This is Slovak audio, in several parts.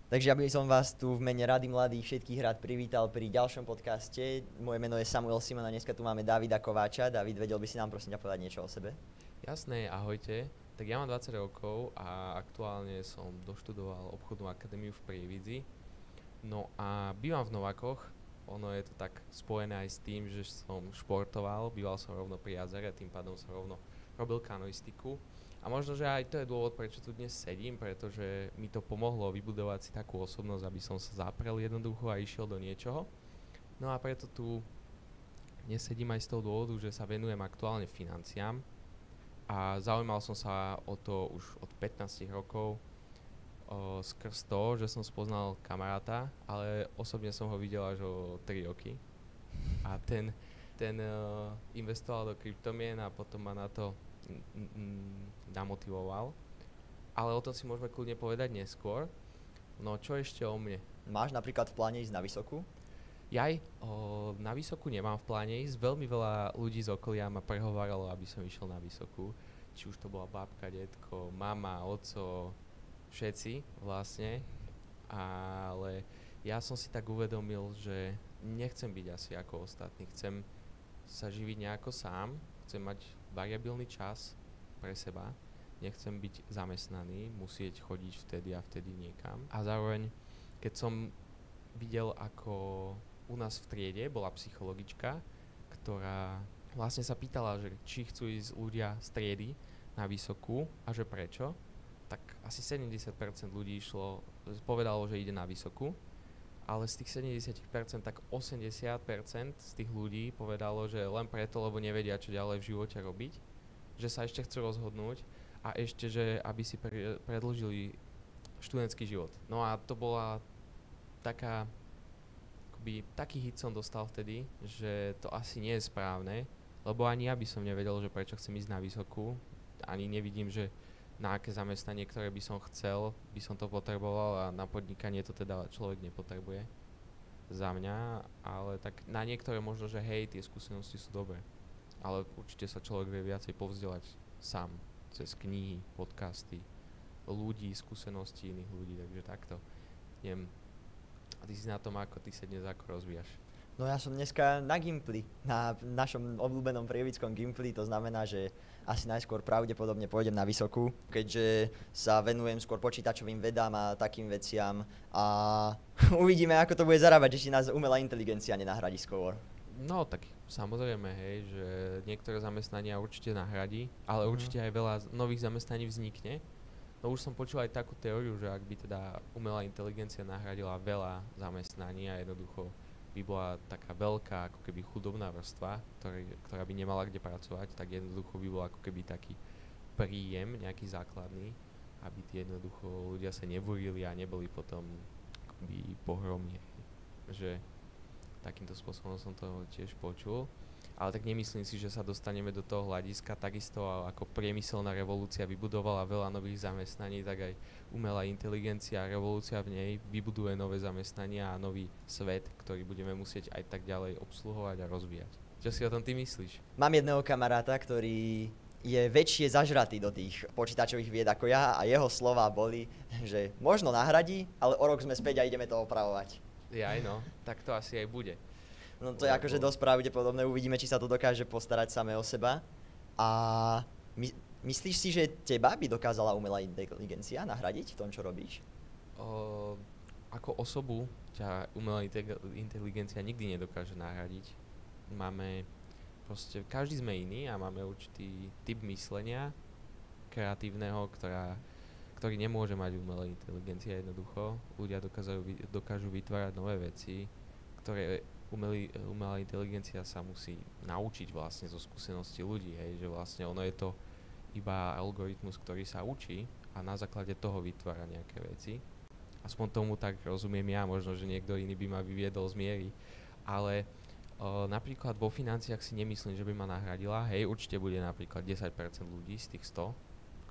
Takže aby som vás tu v mene Rady mladých všetkých rád privítal pri ďalšom podcaste. Moje meno je Samuel Simon a dneska tu máme Davida Kováča. David, vedel by si nám prosím ťa povedať niečo o sebe? Jasné, ahojte. Tak ja mám 20 rokov a aktuálne som doštudoval obchodnú akadémiu v Prievidzi. No a bývam v Novákoch. Ono je to tak spojené aj s tým, že som športoval, býval som rovno pri jazere, tým pádom som rovno robil kanoistiku. A možno, že aj to je dôvod, prečo tu dnes sedím, pretože mi to pomohlo vybudovať si takú osobnosť, aby som sa zaprel jednoducho a išiel do niečoho. No a preto tu dnes sedím aj z toho dôvodu, že sa venujem aktuálne financiám a zaujímal som sa o to už od 15 rokov skrz to, že som spoznal kamaráta, ale osobne som ho videl až o 3 roky. A ten investoval do kryptomien a potom ma na to namotivoval. Ale o tom si môžeme kľudne povedať neskôr. No čo ešte o mne? Máš napríklad v pláne ísť na vysokú? Na vysokú nemám v pláne ísť. Veľmi veľa ľudí z okolia ma prehováralo, aby som išiel na vysokú. Či už to bola babka, detko, mama, oco, všetci vlastne. Ale ja som si tak uvedomil, že nechcem byť asi ako ostatní. Chcem sa živiť nejako sám. Chcem mať variabilný čas pre seba. Nechcem byť zamestnaný, musieť chodiť vtedy a vtedy niekam. A zároveň, keď som videl, ako u nás v triede bola psychologička, ktorá vlastne sa pýtala, že či chcú ísť ľudia z triedy na vysokú a že prečo, tak asi 70% ľudí povedalo, že ide na vysokú, ale z tých 70% tak 80% z tých ľudí povedalo, že len preto, lebo nevedia, čo ďalej v živote robiť, že sa ešte chcú rozhodnúť a ešte, že aby si predĺžili študentský život. No a to bola taký hit som dostal vtedy, že to asi nie je správne, lebo ani ja by som nevedel, že prečo chcem ísť na vysokú, ani nevidím, že na aké zamestnanie, ktoré by som chcel, by som to potreboval a na podnikanie to teda človek nepotrebuje za mňa, ale tak na niektoré možno, že hej, tie skúsenosti sú dobré, ale určite sa človek vie viacej povzdelať sám, cez knihy, podcasty, ľudí, skúsenosti iných ľudí, takže takto. Neviem, a ty si na tom, ako ty sa dnes ako rozvíjaš? No ja som dneska na Gimply, na našom obľúbenom prievickom Gimply, to znamená, že asi najskôr pravdepodobne pôjdem na vysokú, keďže sa venujem skôr počítačovým vedám a takým veciam a uvidíme, ako to bude zarábať, že si nás umelá inteligencia nenahradí skôr. No tak samozrejme, hej, že niektoré zamestnania určite nahradí, ale určite aj veľa nových zamestnaní vznikne. No už som počul aj takú teóriu, že ak by teda umelá inteligencia nahradila veľa zamestnaní a jednoducho by bola taká veľká ako keby chudobná vrstva, ktorá by nemala kde pracovať, tak jednoducho by bol ako keby taký príjem, nejaký základný, aby tí jednoducho ľudia sa nebúrili a neboli potom akoby pohromy. Že takýmto spôsobom som to tiež počul. Ale tak nemyslím si, že sa dostaneme do toho hľadiska. Takisto ako priemyselná revolúcia vybudovala veľa nových zamestnaní, tak aj umelá inteligencia a revolúcia v nej vybuduje nové zamestnania a nový svet, ktorý budeme musieť aj tak ďalej obsluhovať a rozvíjať. Čo si o tom ty myslíš? Mám jedného kamaráta, ktorý je väčšie zažratý do tých počítačových vied ako ja a jeho slová boli, že možno nahradí, ale o rok sme späť a ideme to opravovať. Aj no, tak to asi aj bude. No to je akože dosť pravdepodobné, uvidíme, či sa to dokáže postarať samé o seba. A myslíš si, že teba by dokázala umelá inteligencia nahradiť v tom, čo robíš? Ako osobu ťa umelá inteligencia nikdy nedokáže nahradiť. Každý sme iný a máme určitý typ myslenia kreatívneho, ktorý nemôže mať umelá inteligencia jednoducho. Ľudia dokážu vytvárať nové veci, ktoré umelá inteligencia sa musí naučiť vlastne zo skúsenosti ľudí, hej, že vlastne ono je to iba algoritmus, ktorý sa učí a na základe toho vytvára nejaké veci. Aspoň tomu tak rozumiem ja, možno, že niekto iný by ma vyviedol z miery, ale napríklad vo financiách si nemyslím, že by ma nahradila, hej, určite bude napríklad 10% ľudí z tých 100,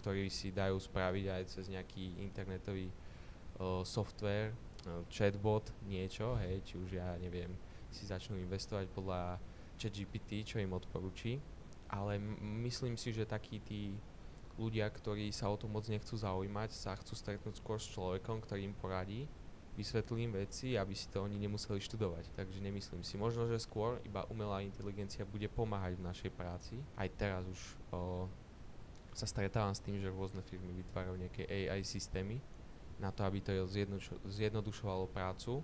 ktorí si dajú spraviť aj cez nejaký internetový software, chatbot, niečo, hej, či už ja neviem, si začnú investovať podľa ChatGPT, čo im odporúči, ale myslím si, že takí tí ľudia, ktorí sa o to moc nechcú zaujímať, sa chcú stretnúť skôr s človekom, ktorý im poradí vysvetlím veci, aby si to oni nemuseli študovať. Takže nemyslím si. Možno, že skôr iba umelá inteligencia bude pomáhať v našej práci. Aj teraz už sa stretávam s tým, že rôzne firmy vytvárajú nejaké AI systémy na to, aby to zjednodušovalo prácu.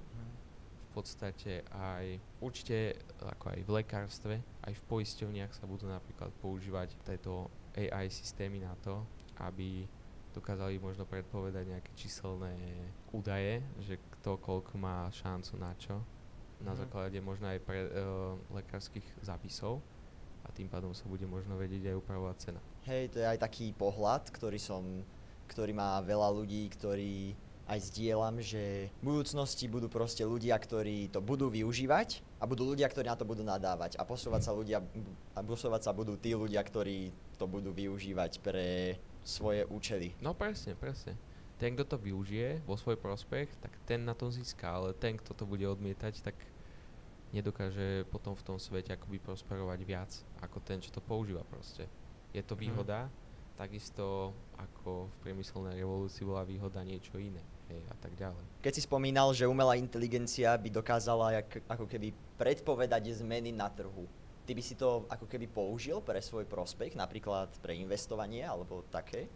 V podstate aj určite ako aj v lekárstve, aj v poisťovniach sa budú napríklad používať tieto AI systémy na to, aby dokázali možno predpovedať nejaké číselné údaje, že kto koľko má šancu na čo, na základe možno aj lekárskych zápisov a tým pádom sa bude možno vedieť aj upravovať cena. Hej, to je aj taký pohľad, ktorý má veľa ľudí, ktorí aj zdieľam, že v budúcnosti budú proste ľudia, ktorí to budú využívať a budú ľudia, ktorí na to budú nadávať a posúvať sa budú tí ľudia, ktorí to budú využívať pre svoje účely. No presne. Ten, kto to využije vo svoj prospech, tak ten na tom získa, ale ten, kto to bude odmietať, tak nedokáže potom v tom svete akoby prosperovať viac ako ten, čo to používa proste. Je to výhoda, takisto ako v priemyselnej revolúcii bola výhoda niečo iné, hej, a tak ďalej. Keď si spomínal, že umelá inteligencia by dokázala ako keby predpovedať zmeny na trhu, ty by si to ako keby použil pre svoj prospech, napríklad pre investovanie alebo také?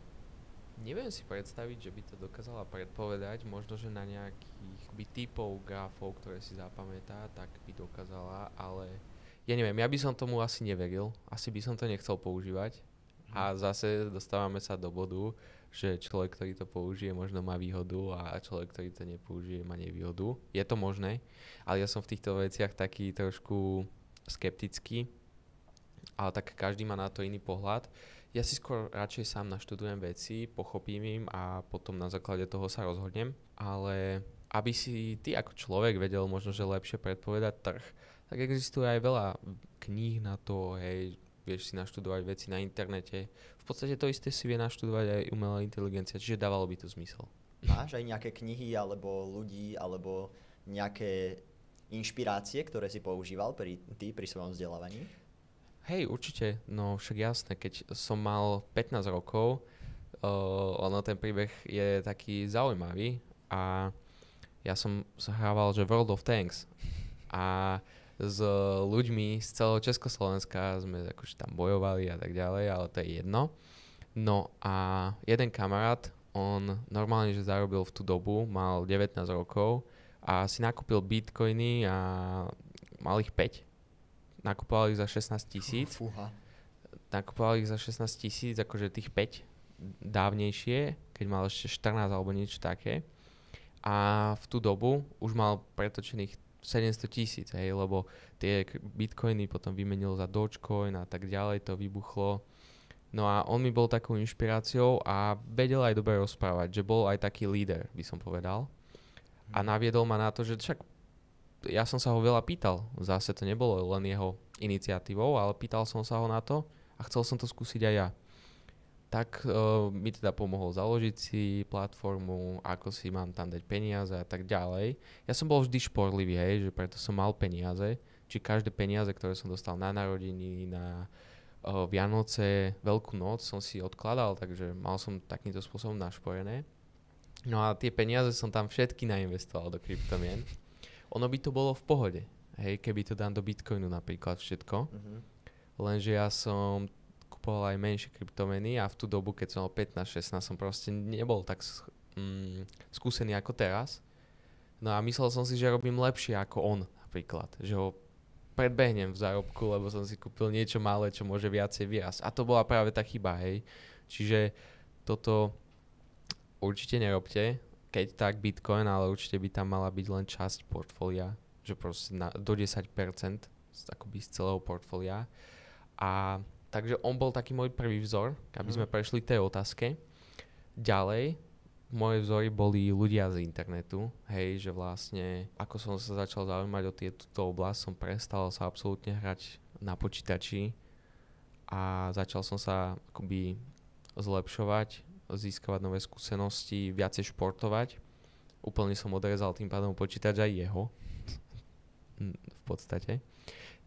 Neviem si predstaviť, že by to dokázala predpovedať, možno, že na nejakých typov grafov, ktoré si zapamätá, tak by dokázala, ale ja neviem, ja by som tomu asi neveril, asi by som to nechcel používať. A zase dostávame sa do bodu, že človek, ktorý to použije, možno má výhodu a človek, ktorý to nepoužije, má nevýhodu. Je to možné, ale ja som v týchto veciach taký trošku skeptický, ale tak každý má na to iný pohľad. Ja si skôr radšej sám naštudujem veci, pochopím im a potom na základe toho sa rozhodnem, ale aby si ty ako človek vedel možno, že lepšie predpovedať trh, tak existuje aj veľa kníh na to, hej, vieš si naštudovať veci na internete. V podstate to isté si vie naštudovať aj umelá inteligencia, čiže dávalo by to zmysel. Máš aj nejaké knihy alebo ľudí alebo nejaké inšpirácie, ktoré si používal ty pri svojom vzdelávaní? Hej, určite, no však jasné, keď som mal 15 rokov, ten príbeh je taký zaujímavý a ja som hrával, že World of Tanks a s ľuďmi z celého Československa sme akože tam bojovali a tak ďalej, ale to je jedno. No a jeden kamarát, on normálne, že zarobil v tú dobu, mal 19 rokov a si nakúpil bitcoiny a mal ich 5. Nakupoval ich za 16 000. Nakupoval ich za 16 000, akože tých 5 dávnejšie, keď mal ešte 14 alebo niečo také. A v tú dobu už mal pretočených 700 000, hej, lebo tie bitcoiny potom vymenil za Dogecoin a tak ďalej, to vybuchlo. No a on mi bol takou inšpiráciou a vedel aj dobre rozprávať, že bol aj taký líder, by som povedal. A naviedol ma na to, že však ja som sa ho veľa pýtal, zase to nebolo len jeho iniciatívou, ale pýtal som sa ho na to a chcel som to skúsiť aj ja. Tak mi teda pomohol založiť si platformu, ako si mám tam dať peniaze a tak ďalej. Ja som bol vždy šporlivý, hej, že preto som mal peniaze. Či každé peniaze, ktoré som dostal na narodeniny, na Vianoce, Veľkú noc som si odkladal, takže mal som takýmto spôsobom našporené. No a tie peniaze som tam všetky nainvestoval do kryptomien. Ono by to bolo v pohode, hej, keby to dám do Bitcoinu napríklad všetko. Lenže ja som kupoval aj menšie kryptomeny a v tú dobu, keď som mal 15-16, som proste nebol tak skúsený ako teraz. No a myslel som si, že robím lepšie ako on napríklad. Že ho predbehnem v zárobku, lebo som si kúpil niečo malé, čo môže viacej vyrásť. A to bola práve tá chyba, hej. Čiže toto určite nerobte, keď tak Bitcoin, ale určite by tam mala byť len časť portfólia, že proste do 10% akoby z celého portfólia. A takže on bol taký môj prvý vzor, aby sme prešli tej otázke. Ďalej, moje vzory boli ľudia z internetu, hej, že vlastne ako som sa začal zaujímať o túto oblasť, som prestal sa absolútne hrať na počítači a začal som sa akoby zlepšovať, získavať nové skúsenosti, viacej športovať. Úplne som odrezal tým pádom počítač aj jeho, v podstate.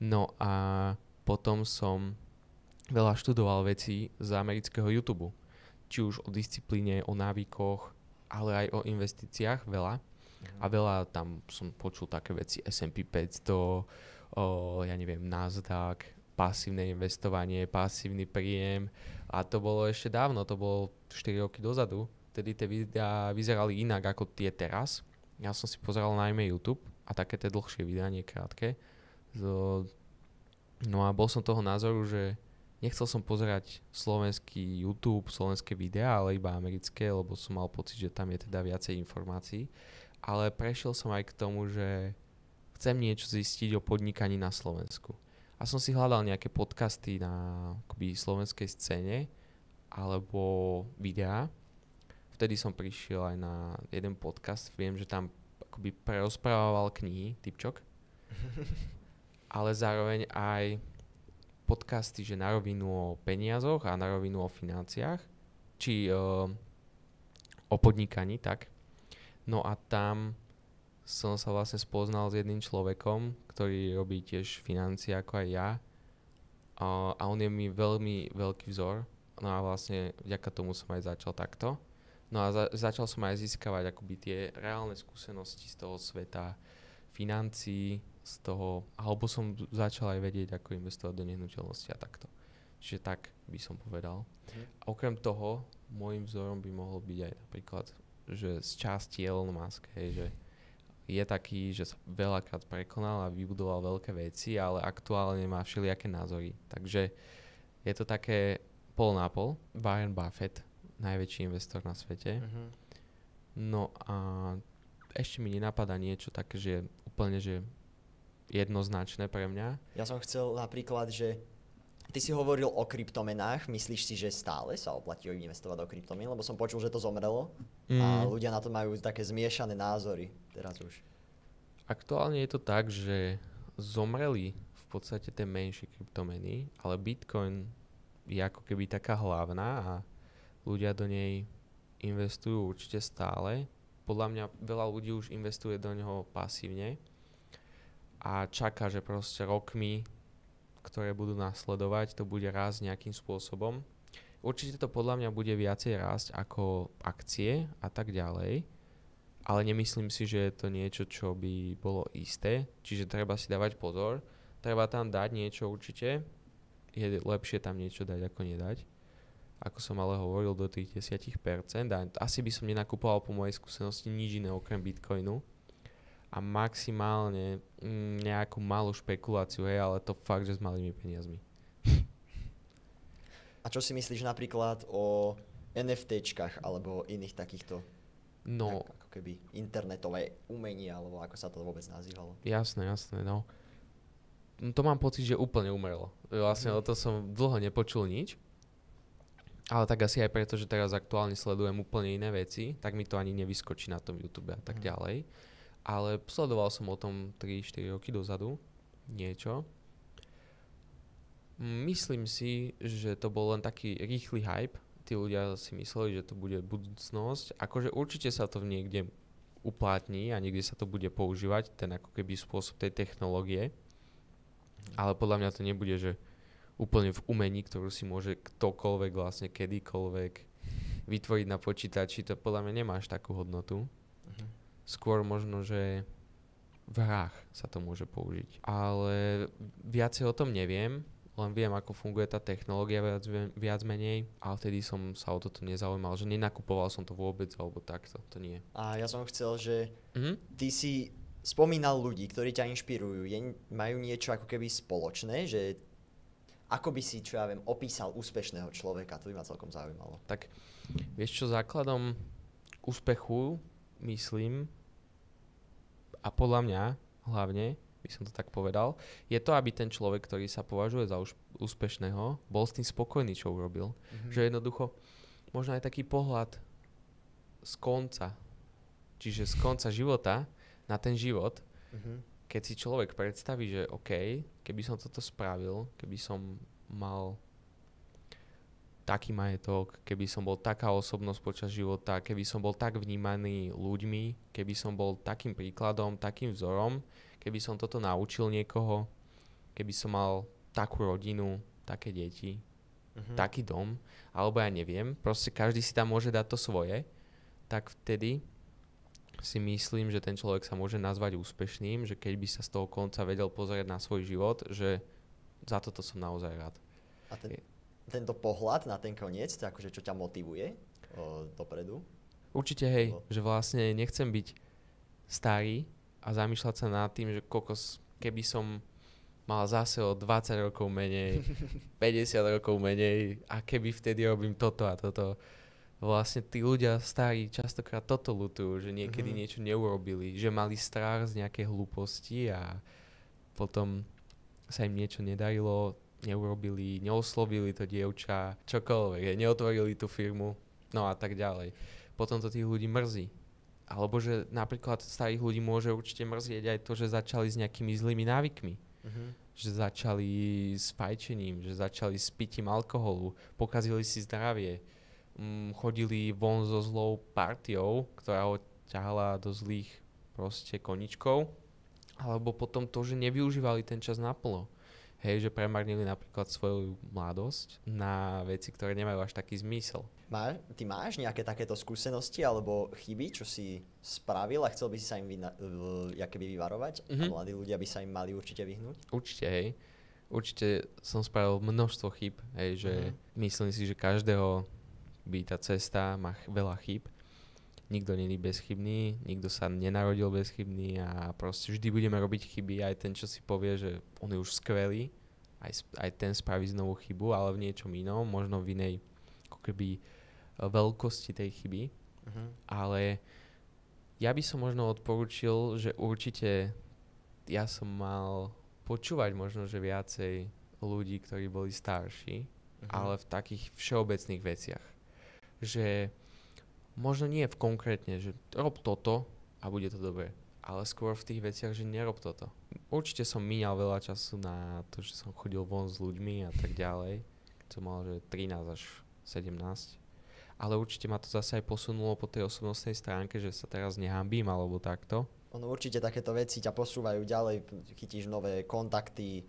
No a potom som veľa študoval veci z amerického YouTube. Či už o disciplíne, o návykoch, ale aj o investíciách veľa. A veľa tam som počul také veci S&P 500, ja neviem, Nasdaq, pasívne investovanie, pasívny príjem. A to bolo ešte dávno, to bolo 4 roky dozadu. Vtedy tie videá vyzerali inak ako tie teraz. Ja som si pozeral najmä YouTube a také tie dlhšie videá, nie krátke. No a bol som toho názoru, že nechcel som pozerať slovenský YouTube, slovenské videá, ale iba americké, lebo som mal pocit, že tam je teda viacej informácií. Ale prešiel som aj k tomu, že chcem niečo zistiť o podnikaní na Slovensku. A som si hľadal nejaké podcasty na akoby slovenskej scéne alebo videá. Vtedy som prišiel aj na jeden podcast. Viem, že tam akoby prerozprával knihy, typčok. Ale zároveň aj podcasty, že na rovinu o peniazoch a na rovinu o financiách. Či o podnikaní, tak. No a tam som sa vlastne spoznal s jedným človekom, ktorý robí tiež financie ako aj ja. A on je mi veľmi veľký vzor. No a vlastne vďaka tomu som aj začal takto. No a začal som aj získavať akoby tie reálne skúsenosti z toho sveta financií, z toho, alebo som začal aj vedieť, ako investovať do nehnuteľnosti a takto. Čiže tak by som povedal. A okrem toho, môjim vzorom by mohol byť aj napríklad, že z časti Elon Musk, hej, že je taký, že sa veľakrát prekonal a vybudoval veľké veci, ale aktuálne má všelijaké názory. Takže je to také pol na pol. Warren Buffett, najväčší investor na svete. No a ešte mi nenapadá niečo také, že úplne, že jednoznačné pre mňa. Ja som chcel napríklad, že ty si hovoril o kryptomenách, myslíš si, že stále sa oplatí investovať do kryptomien? Lebo som počul, že to zomrelo a ľudia na to majú také zmiešané názory teraz už. Aktuálne je to tak, že zomreli v podstate tie menšie kryptomeny, ale Bitcoin je ako keby taká hlavná a ľudia do nej investujú určite stále. Podľa mňa veľa ľudí už investuje do neho pasívne a čaká, že proste rokmi, ktoré budú nasledovať, to bude rásť nejakým spôsobom. Určite to podľa mňa bude viacej rásť ako akcie a tak ďalej, ale nemyslím si, že je to niečo, čo by bolo isté, čiže treba si dávať pozor, treba tam dať niečo určite, je lepšie tam niečo dať ako nedať. Ako som ale hovoril, do tých 10% a asi by som nenakupoval po mojej skúsenosti nič iné okrem Bitcoinu a maximálne nejakú malú špekuláciu, hej, ale to fakt, že s malými peniazmi. A čo si myslíš napríklad o NFTčkách alebo iných takýchto ako keby internetové umenie, alebo ako sa to vôbec nazývalo? Jasné, no. To mám pocit, že úplne umrelo. Vlastne o to som dlho nepočul nič. Ale tak asi aj preto, že teraz aktuálne sledujem úplne iné veci, tak mi to ani nevyskočí na tom YouTube a tak ďalej. Ale sledoval som o tom 3-4 roky dozadu niečo. Myslím si, že to bol len taký rýchly hype. Tí ľudia si mysleli, že to bude budúcnosť. Akože určite sa to niekde uplatní a niekde sa to bude používať, ten ako keby spôsob tej technológie. Ale podľa mňa to nebude, že úplne v umení, ktorú si môže ktokoľvek vlastne kedykoľvek vytvoriť na počítači, to podľa mňa nemáš takú hodnotu. Skôr možno, že v hrách sa to môže použiť. Ale viacej o tom neviem, len viem, ako funguje tá technológia viac menej, ale vtedy som sa o toto nezaujímal, že nenakupoval som to vôbec, alebo takto, to nie. A ja som chcel, že ty si spomínal ľudí, ktorí ťa inšpirujú, majú niečo ako keby spoločné, že ako by si, čo ja viem, opísal úspešného človeka, to by ma celkom zaujímalo. Tak vieš čo, základom úspechu, myslím, a podľa mňa hlavne, by som to tak povedal, je to, aby ten človek, ktorý sa považuje za úspešného, bol s tým spokojný, čo urobil. Že jednoducho, možno aj taký pohľad z konca, čiže z konca života na ten život, keď si človek predstaví, že OK, keby som toto spravil, keby som mal taký majetok, keby som bol taká osobnosť počas života, keby som bol tak vnímaný ľuďmi, keby som bol takým príkladom, takým vzorom, keby som toto naučil niekoho, keby som mal takú rodinu, také deti, taký dom, alebo ja neviem, proste každý si tam môže dať to svoje, tak vtedy si myslím, že ten človek sa môže nazvať úspešným, že keď by sa z toho konca vedel pozrieť na svoj život, že za toto som naozaj rád. A tento pohľad na ten koniec, to akože čo ťa motivuje dopredu? Určite hej, že vlastne nechcem byť starý a zamýšľať sa nad tým, že kokos, keby som mal zase o 20 rokov menej, 50 rokov menej a keby vtedy robím toto a toto. Vlastne tí ľudia starí častokrát toto ľutujú, že niekedy niečo neurobili, že mali strach z nejakej hlúposti a potom sa im niečo nedarilo, neurobili, neoslovili to dievča, čokoľvek, neotvorili tú firmu, no a tak ďalej. Potom to tých ľudí mrzí. Alebo že napríklad starých ľudí môže určite mrzieť aj to, že začali s nejakými zlými návykmi. Že začali s fajčením, že začali s pitím alkoholu, pokazili si zdravie, chodili von so zlou partiou, ktorá ho ťahala do zlých proste koničkov, alebo potom to, že nevyužívali ten čas naplno. Hej, že premarnili napríklad svoju mladosť na veci, ktoré nemajú až taký zmysel. Ty máš nejaké takéto skúsenosti alebo chyby, čo si spravil a chcel by si sa im vyvarovať? A mladí ľudia by sa im mali určite vyhnúť? Určite, hej. Určite som spravil množstvo chyb, hej, že myslím si, že každého by tá cesta má veľa chyb. Nikto není bezchybný, nikto sa nenarodil bezchybný a proste vždy budeme robiť chyby. Aj ten, čo si povie, že on je už skvelý, aj ten spraví znovu chybu, ale v niečom inom, možno v inej ako keby veľkosti tej chyby. Ale ja by som možno odporučil, že určite ja som mal počúvať možno, že viacej ľudí, ktorí boli starší, ale v takých všeobecných veciach. Že možno nie v konkrétne, že rob toto a bude to dobré, ale skôr v tých veciach, že nerob toto. Určite som míňal veľa času na to, že som chodil von s ľuďmi a tak ďalej, keď som mal že 13 až 17. Ale určite ma to zase aj posunulo po tej osobnostnej stránke, že sa teraz nehanbím alebo takto. Ono určite takéto veci ťa posúvajú ďalej, chytíš nové kontakty,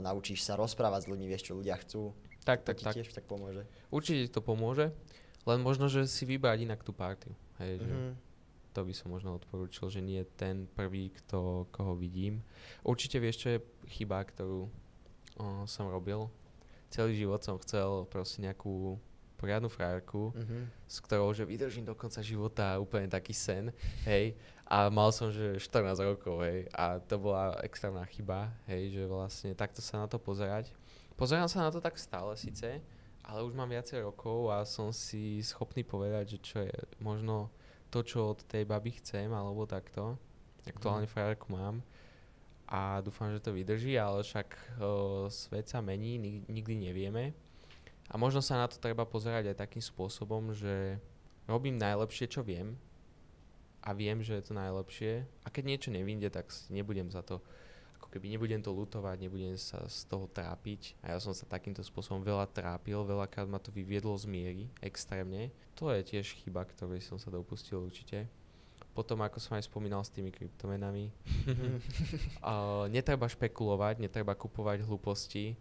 naučíš sa rozprávať s ľuďmi, vieš, čo ľudia chcú. Tak. Tiež tak pomôže. Určite to pomôže, len možno, že si vybrať inak tú partiu. Hej, že to by som možno odporúčil, že nie ten prvý, koho vidím. Určite vieš, čo je chyba, ktorú som robil. Celý život som chcel proste nejakú poriadnu frajerku, s ktorou že vydržím do konca života, úplne taký sen, hej. A mal som, že 14 rokov, hej. A to bola extrémna chyba, hej, že vlastne takto sa na to pozerať. Pozerám sa na to tak stále síce, ale už mám viacej rokov a som si schopný povedať, že čo je možno to, čo od tej baby chcem, alebo takto. Aktuálne frajerku mám a dúfam, že to vydrží, ale však svet sa mení, nikdy nevieme. A možno sa na to treba pozerať aj takým spôsobom, že robím najlepšie, čo viem a viem, že je to najlepšie a keď niečo nevyjde, tak nebudem za to, ako keby nebudem to ľutovať, nebudem sa z toho trápiť a ja som sa takýmto spôsobom veľa trápil, veľakrát ma to vyviedlo z miery extrémne. To je tiež chyba, ktorej som sa dopustil určite. Potom, ako som aj spomínal s tými kryptomenami, netreba špekulovať, netreba kupovať hlúposti,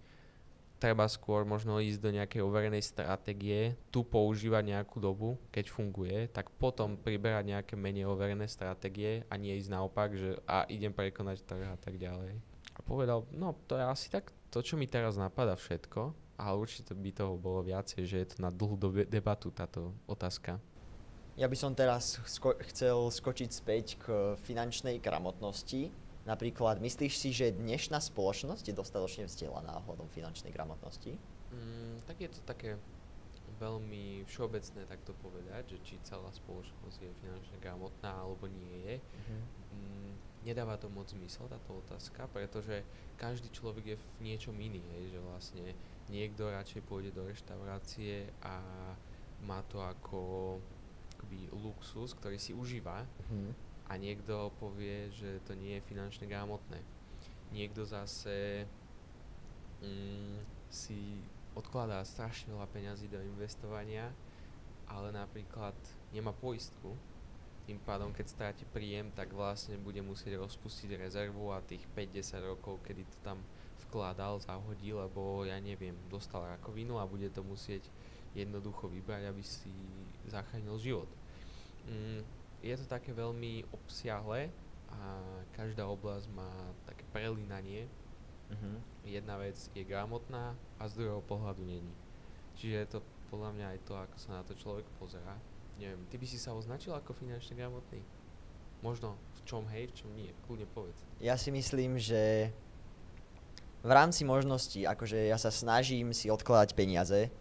treba skôr možno ísť do nejakej overenej stratégie, tu používať nejakú dobu, keď funguje, tak potom priberať nejaké menej overené stratégie a nie ísť naopak, že idem prekonať trh a tak ďalej. A povedal, no to je asi tak to, čo mi teraz napadá všetko, ale určite by toho bolo viacej, že je to na dlhú debatu táto otázka. Ja by som teraz chcel skočiť späť k finančnej gramotnosti. Napríklad, myslíš si, že dnešná spoločnosť je dostatočne vzdelaná ohľadom finančnej gramotnosti? Tak je to také veľmi všeobecné takto povedať, že či celá spoločnosť je finančne gramotná alebo nie je. Nedáva to moc zmysel táto otázka, pretože každý človek je v niečom iný, že vlastne niekto radšej pôjde do reštaurácie a má to ako akoby luxus, ktorý si užíva. A niekto povie, že to nie je finančne gramotné. Niekto zase si odkladá strašne veľa peňazí do investovania, ale napríklad nemá poistku. Tým pádom, keď stráti príjem, tak vlastne bude musieť rozpustiť rezervu a tých 5-10 rokov, kedy to tam vkladal, zahodí, lebo ja neviem, dostal rakovinu a bude to musieť jednoducho vybrať, aby si zachránil život. je to také veľmi obsiahle a každá oblasť má také prelínanie. Jedna vec je gramotná a z druhého pohľadu není. Čiže je to podľa mňa aj to, ako sa na to človek pozerá. Neviem, ty by si sa označil ako finančne gramotný? Možno v čom hej, v čom nie, kľudne povedz. Ja si myslím, že v rámci možností, akože ja sa snažím si odkladať peniaze,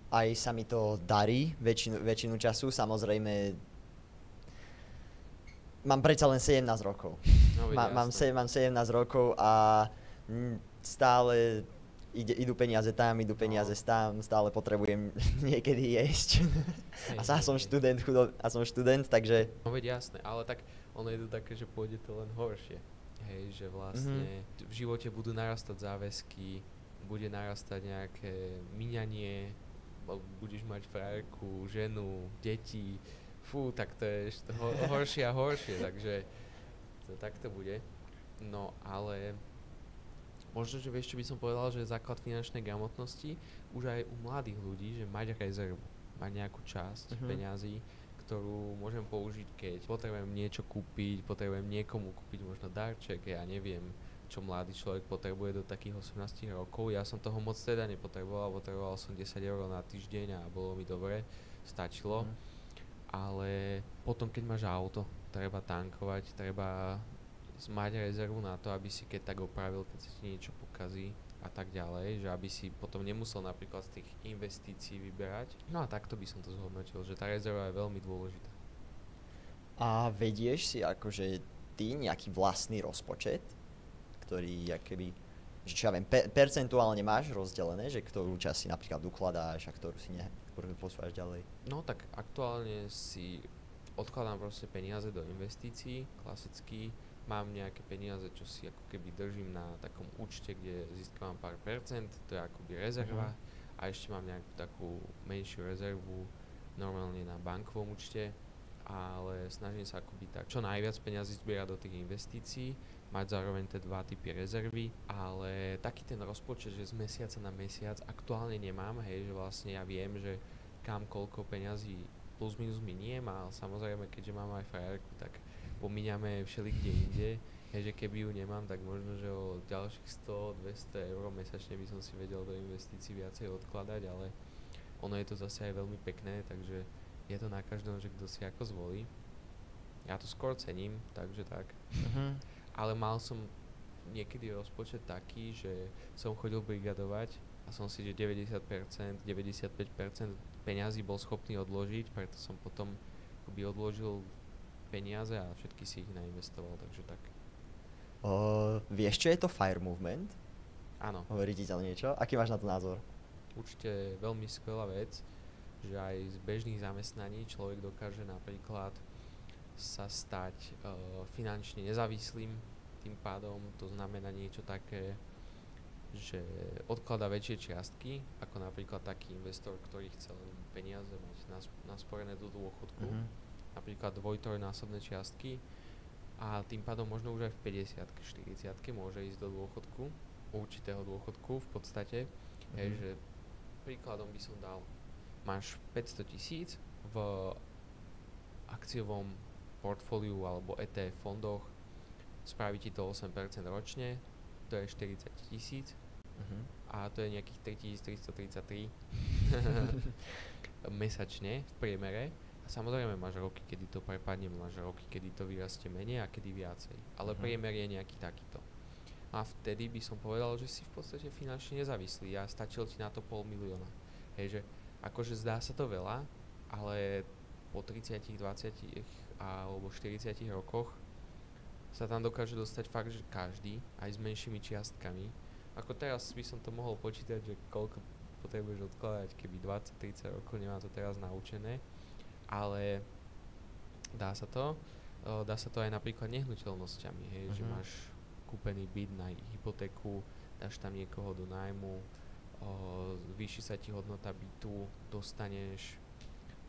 aj sa mi to darí väčšinu času, samozrejme mám predsa len 17 rokov. No, Mám 17 rokov a stále idú peniaze tam, idú peniaze tam, stále potrebujem niekedy jesť. A som študent, takže... No veď jasné, ale tak ono je to také, že pôjde to len horšie. Hej, že vlastne v živote budú narastať záväzky, bude narastať nejaké míňanie, budeš mať frajerku, ženu, deti, tak to je ešte horšie a horšie, takže tak to bude. No ale možno, že vieš, čo by som povedal, že základ finančnej gramotnosti už aj u mladých ľudí, že mať rezervu, mať nejakú časť peňazí, ktorú môžem použiť, keď potrebujem niečo kúpiť, potrebujem niekomu kúpiť možno darček, ja neviem, čo mladý človek potrebuje do takých 18 rokov. Ja som toho moc teda potreboval som 10 eur na týždeň a bolo mi dobre, stačilo. Ale potom, keď máš auto, treba tankovať, treba mať rezervu na to, aby si keď tak opravil, keď sa ti niečo pokazí a tak ďalej, že aby si potom nemusel napríklad z tých investícií vyberať. No a takto by som to zhodnotil, že tá rezerva je veľmi dôležitá. A vedieš si akože ty nejaký vlastný rozpočet, ktorý akoby, že čo ja viem, percentuálne máš rozdelené, že ktorú časť si napríklad ukladáš a ktorú si ktorú posúvaš ďalej? No tak aktuálne si odkladám proste peniaze do investícií, klasicky. Mám nejaké peniaze, čo si ako keby držím na takom účte, kde získavam pár percent, to je akoby rezerva. A ešte mám nejakú takú menšiu rezervu normálne na bankovom účte, ale snažím sa akoby tak čo najviac peniazy zbierať do tých investícií, mať zároveň tie dva typy rezervy, ale taký ten rozpočet, že z mesiaca na mesiac aktuálne nemám, hej, že vlastne ja viem, že kam koľko peňazí plus minus miniem, ale samozrejme, keďže mám aj frajerku, tak pomíňame všelikde inde, že keby ju nemám, tak možno, že o ďalších 100-200 eur mesačne by som si vedel do investícií viacej odkladať, ale ono je to zase aj veľmi pekné, takže je to na každom, že kto si ako zvolí. Ja to skôr cením, takže tak. Ale mal som niekedy rozpočet taký, že som chodil brigadovať a som si, že 90%, 95% peňazí bol schopný odložiť, preto som potom akoby odložil peniaze a všetky si ich nainvestoval, takže tak. Vieš, čo je to FIRE movement? Áno. Hovorí ti to niečo? Aký máš na to názor? Určite veľmi skvelá vec, že aj z bežných zamestnaní človek dokáže napríklad sa stať finančne nezávislým, tým pádom to znamená niečo také, že odkladá väčšie čiastky, ako napríklad taký investor, ktorý chce len peniaze mať nasporené do dôchodku. Napríklad dvoj-trojnásobné čiastky a tým pádom možno už aj v 50-ke, 40-ke môže ísť do dôchodku, určitého dôchodku v podstate. Že príkladom by som dal, máš 500 000 v akciovom portfóliu alebo ETF fondoch, spraví ti to 8% ročne, to je 40 000 a to je nejakých 3333 mesačne v priemere. A samozrejme máš roky, kedy to prepadne, máš roky, kedy to vyrastie menej a kedy viacej. Ale priemer je nejaký takýto. A vtedy by som povedal, že si v podstate finančne nezávislý a stačil ti na to 500 000. Hej, že akože zdá sa to veľa, ale po 30, 20 alebo 40 rokoch sa tam dokáže dostať fakt, že každý, aj s menšími čiastkami. Ako teraz by som to mohol počítať, že koľko potrebuješ odkladať, keby 20-30 rokov, nemám to teraz naučené. Ale dá sa to aj napríklad nehnuteľnosťami, hej, že máš kúpený byt na hypotéku, dáš tam niekoho do nájmu, zvýši sa ti hodnota bytu, dostaneš,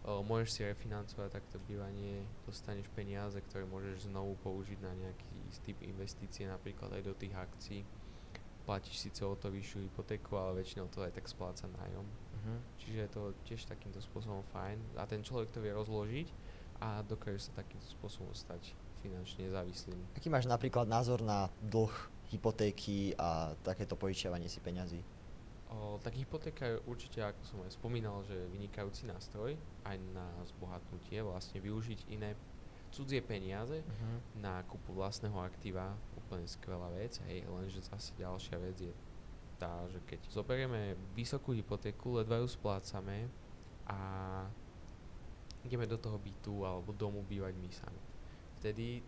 môžeš si refinancovať takto bývanie, dostaneš peniaze, ktoré môžeš znovu použiť na nejaký typ investície, napríklad aj do tých akcií. Platíš síce o to vyššiu hypotéku, ale väčšinou to aj tak spláca nájom. Čiže je to tiež takýmto spôsobom fajn a ten človek to vie rozložiť a dokážeš sa takýmto spôsobom stať finančne nezávislým. Aký máš napríklad názor na dlh, hypotéky a takéto požičiavanie si peňazí? Tak hypotéka je určite, ako som aj spomínal, že vynikajúci nástroj aj na zbohatnutie, vlastne využiť iné cudzie peniaze na kúpu vlastného aktíva, úplne skvelá vec, hej, lenže zase ďalšia vec je tá, že keď zoberieme vysokú hypotéku, ledva ju splácame a ideme do toho bytu alebo domu bývať my sami. Vtedy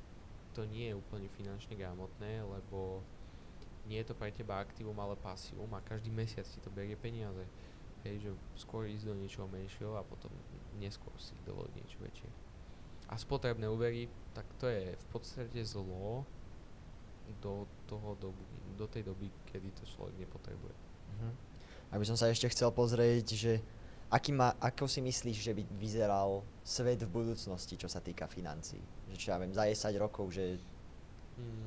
to nie je úplne finančne gramotné, lebo nie je to pre teba aktívum, ale pasívum a každý mesiac ti to berie peniaze. Hej, že skôr ísť do niečoho menšieho a potom neskôr si dovoliť niečo väčšie. A spotrebné úvery, tak to je v podstate zlo do tej doby, kedy to človek nepotrebuje. Aby som sa ešte chcel pozrieť, že ako si myslíš, že by vyzeral svet v budúcnosti, čo sa týka financií? Že čo ja viem, za 10 rokov, že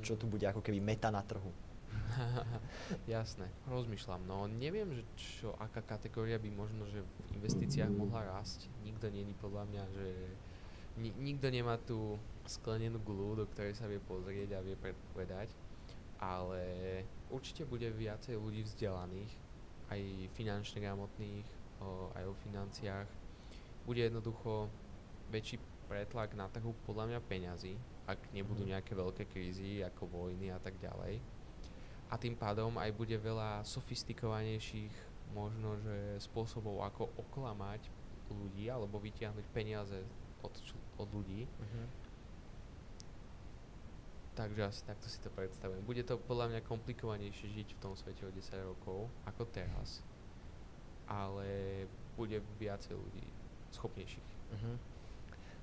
čo tu bude ako keby meta na trhu? Jasné, rozmýšľam, no neviem, že aká kategória by možno, že v investíciách mohla rásť. Nikto není podľa mňa, že nikto nemá tú sklenenú gulu, do ktorej sa vie pozrieť a vie predpovedať, ale určite bude viacej ľudí vzdelaných, aj finančne gramotných, aj o financiách. Bude jednoducho väčší pretlak na trhu podľa mňa peňazí, ak nebudú nejaké veľké krízy ako vojny a tak ďalej. A tým pádom aj bude veľa sofistikovanejších možno, že spôsobov, ako oklamať ľudí alebo vytiahnuť peniaze od ľudí. Takže asi takto si to predstavujem. Bude to podľa mňa komplikovanejšie žiť v tom svete o 10 rokov ako teraz, ale bude viacej ľudí schopnejších.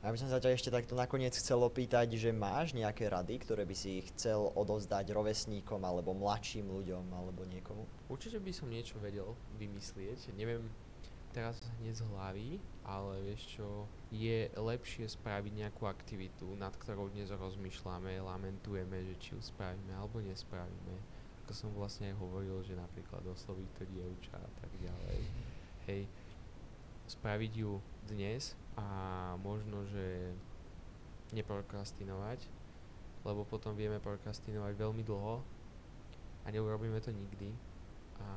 A by som sa ťa ešte takto nakoniec chcel opýtať, že máš nejaké rady, ktoré by si chcel odovzdať rovesníkom alebo mladším ľuďom alebo niekomu? Určite by som niečo vedel vymyslieť. Neviem teraz hneď z hlavy, ale vieš čo, je lepšie spraviť nejakú aktivitu, nad ktorou dnes rozmýšľame, lamentujeme, že či ju spravíme alebo nespravíme. Ako som vlastne aj hovoril, že napríklad osloviť to dievča a tak ďalej. Hej, spraviť ju dnes a možno, že neprokrastinovať, lebo potom vieme prokrastinovať veľmi dlho a neurobíme to nikdy a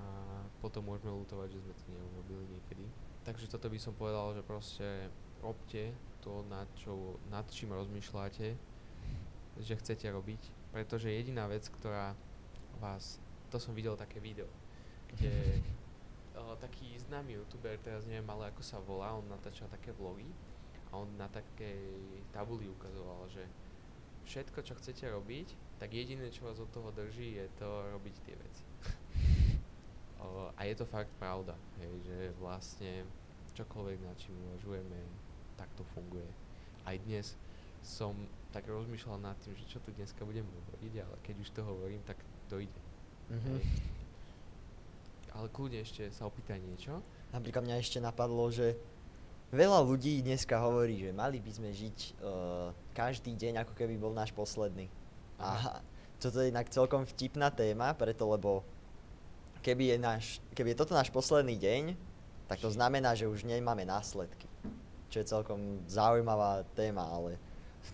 potom môžeme ľutovať, že sme to neurobili niekedy. Takže toto by som povedal, že proste robte to, nad čím rozmýšľate, že chcete robiť, pretože jediná vec, ktorá vás, to som videl také video, kde taký známy youtuber, teraz neviem ale ako sa volá, on natáčal také vlogy a on na takej tabuli ukazoval, že všetko, čo chcete robiť, tak jediné, čo vás od toho drží, je to robiť tie veci. A je to fakt pravda, hej, že vlastne čokoľvek, nad čím uvažujeme, tak to funguje. Aj dnes som tak rozmýšľal nad tým, že čo tu dneska budem hovoriť, ale keď už to hovorím, tak dojde. Ale kľudne ešte sa opýtaj niečo. Napríklad mňa ešte napadlo, že veľa ľudí dneska hovorí, že mali by sme žiť každý deň, ako keby bol náš posledný. A toto je inak celkom vtipná téma, preto lebo keby je toto náš posledný deň, tak to znamená, že už nemáme následky. Čo je celkom zaujímavá téma, ale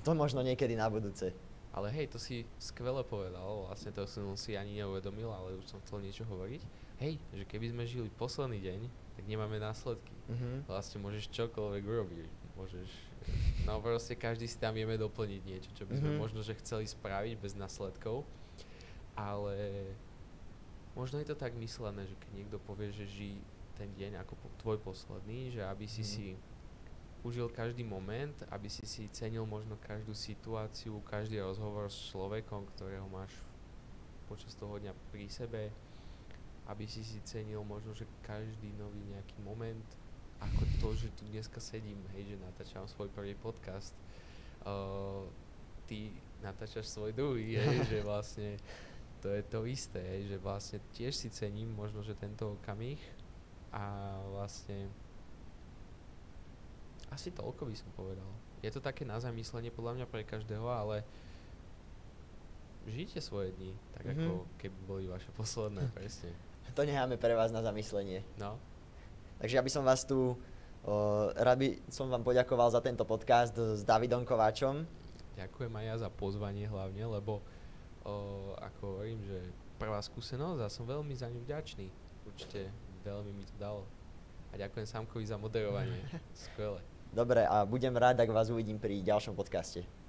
to možno niekedy na budúce. Ale hej, to si skvele povedal, vlastne to som si ani neuvedomil, ale už som chcel niečo hovoriť. Hej, že keby sme žili posledný deň, tak nemáme následky. Vlastne môžeš čokoľvek urobiť. No proste každý si tam vieme doplniť niečo, čo by sme možno, že chceli spraviť bez následkov. Ale možno je to tak myslené, že keď niekto povie, že žij ten deň ako tvoj posledný, že aby si si užil každý moment, aby si cenil možno každú situáciu, každý rozhovor s človekom, ktorého máš počas toho dňa pri sebe, aby si cenil možno, že každý nový nejaký moment, ako to, že tu dneska sedím, hej, že natáčam svoj prvý podcast, ty natáčaš svoj druhý, hej, že vlastne to je to isté, hej, že vlastne tiež si cením možno, že tento okamih a vlastne asi toľko by som povedal. Je to také na zamyslenie podľa mňa pre každého, ale žite svoje dni, tak ako keby boli vaše posledné, presne. To necháme pre vás na zamyslenie. No. Takže ja by som vás tu Rád by som vám poďakoval za tento podcast s Davidom Kováčom. Ďakujem aj ja za pozvanie hlavne, lebo ako hovorím, že prvá skúsenosť a som veľmi za ňu vďačný. Určite veľmi mi to dalo. A ďakujem Samkovi za moderovanie. Skvelé. Dobre, a budem rád, ak vás uvidím pri ďalšom podcaste.